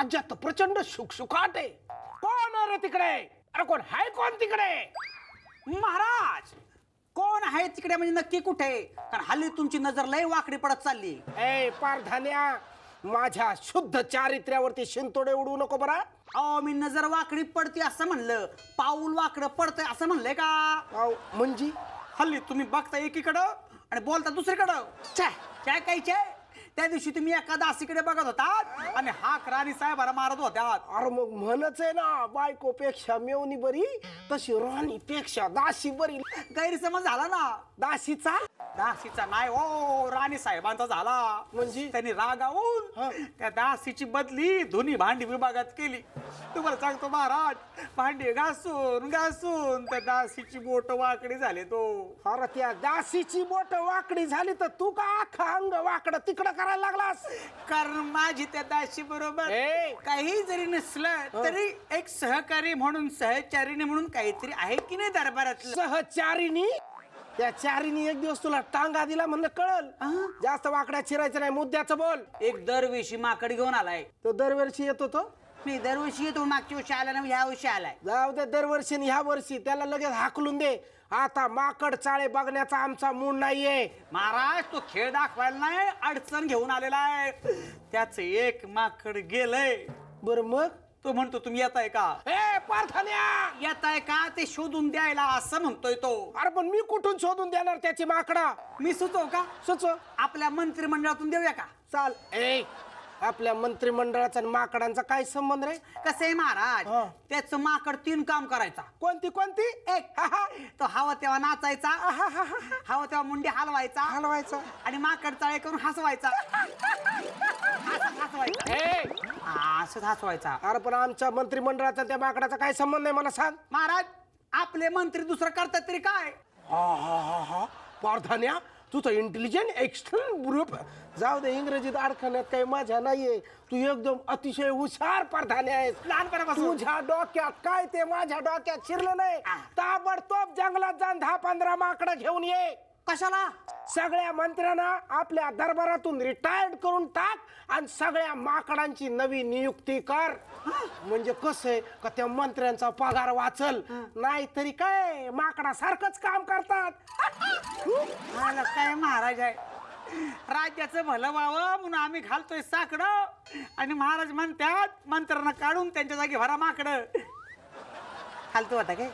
राज्यात प्रचंड शुकशुकाट आहे. कोण रे तिकडे? अरे कोण हाय कोण तिकडे? महाराज कोण आहे तिकडे म्हणजे नक्की कुठे? कारण हल्ली तुमची नजर लय वाकडी पडत चालली. ए पारधान्या, माझ्या शुद्ध चारित्र्यावरती शिंतोडे उडवू नको बरा. अहो मी नजर वाकडी पडते असं म्हणलं, पाऊल वाकडं पडतंय असं म्हणलंय का? म्हणजे हल्ली तुम्ही बघता एकीकडं आणि बोलता दुसरीकडं. काय कायचे? त्या दिवशी तुम्ही एका दासीकडे बघत होतात आणि हाक राणी साहेबाला मारत होत्यात. अरे मग म्हणच आहे ना, बायकोपेक्षा मेवणी बरी तशी राणीपेक्षा दासी बरी. गैरसमज झाला ना. दासीचा दासीचा नाही हो, राणी साहेबांचा झाला. म्हणजे त्यांनी रागावून त्या दासीची बदली धुनी भांडी विभागात केली. तुम्हाला सांगतो महाराज, भांडी घासून घासून त्या दासीची बोट वाकडी झाली. तो अरे त्या दासीची बोट वाकडी झाली तर तू का अख्खा अंग वाकड तिकडं करायला लागलास? कारण माझी त्या दासी बरोबर काही जरी नसलं तरी एक सहकारी म्हणून, सहचारिणी म्हणून काहीतरी आहे की नाही दरबारात. सहचारिणी? त्या चारीनी एक दिवस तुला टांगा दिला म्हणलं कळल. जास्त वाकड्या चिरायचं नाही, मुद्द्याचं बोल. एक दरवर्षी माकड घेऊन आलाय. तो दरवर्षी येतो तो. मी दरवर्षी येतो, मागच्या वर्षी आला ना, ह्या वर्षी आलाय. जाऊ दे दरवर्षी ह्या वर्षी त्याला लगेच हाकलून दे. आता माकड चाळे बघण्याचा आमचा मूड नाहीये. महाराज तो खेळ दाखवायला नाही, अडचण घेऊन आलेला आहे. त्याच एक माकड गेलंय. बर मग तो म्हणतो तुम्ही येताय का? ए पारधान्या, येताय का ते शोधून द्यायला असं म्हणतोय तो. अरे पण मी कुठून शोधून देणार त्याची माकडा? मी सुचव का? सुचव. आपल्या मंत्रिमंडळातून देऊया का? चाल. ए आपल्या मंत्रिमंडळाचा आणि माकडांचा काय संबंध रे? कसं आहे महाराज, त्याच माकड 3 काम करायचा. कोणती कोणती? एक, तो हवा तेव्हा नाचायचा, हवा तेव्हा मुंडी हलवायचा आणि माकड चाळे करून हसवायचा. असंच हसवायचा. अरे पण आमच्या मंत्रिमंडळाचा त्या माकडाचा काय संबंध आहे मला सांग. महाराज आपले मंत्री दुसरं करतात तरी काय? हा पारधान्या, तुझं इंटेलिजंट एक्स्ट्रम ग्रुप. जाऊ दे, इंग्रजीत अडकण्यात काही माझ्या नाहीये. तू एकदम अतिशय हुशार पारधान्या आहेस. लहानपणापासून तुझ्या डोक्यात काय ते माझ्या डोक्यात शिरलं नाही. ताबडतोब जंगलात जाऊन 10-15 माकडं घेऊन ये. कशाला? सगळ्या मंत्र्यांना आपल्या दरबारातून रिटायर्ड करून टाक आणि सगळ्या माकडांची नवी नियुक्ती कर. म्हणजे कसं आहे का त्या मंत्र्यांचा पगार वाचल. नाहीतरी काय माकडासारखंच काम करतात. मला काय महाराज आहे, राज्याचं भलं व्हावं म्हणून आम्ही घालतोय साकडं आणि महाराज म्हणतात मंत्र्यांना काढून त्यांच्या जागी भरा माकडं. फालतू वाटा काय?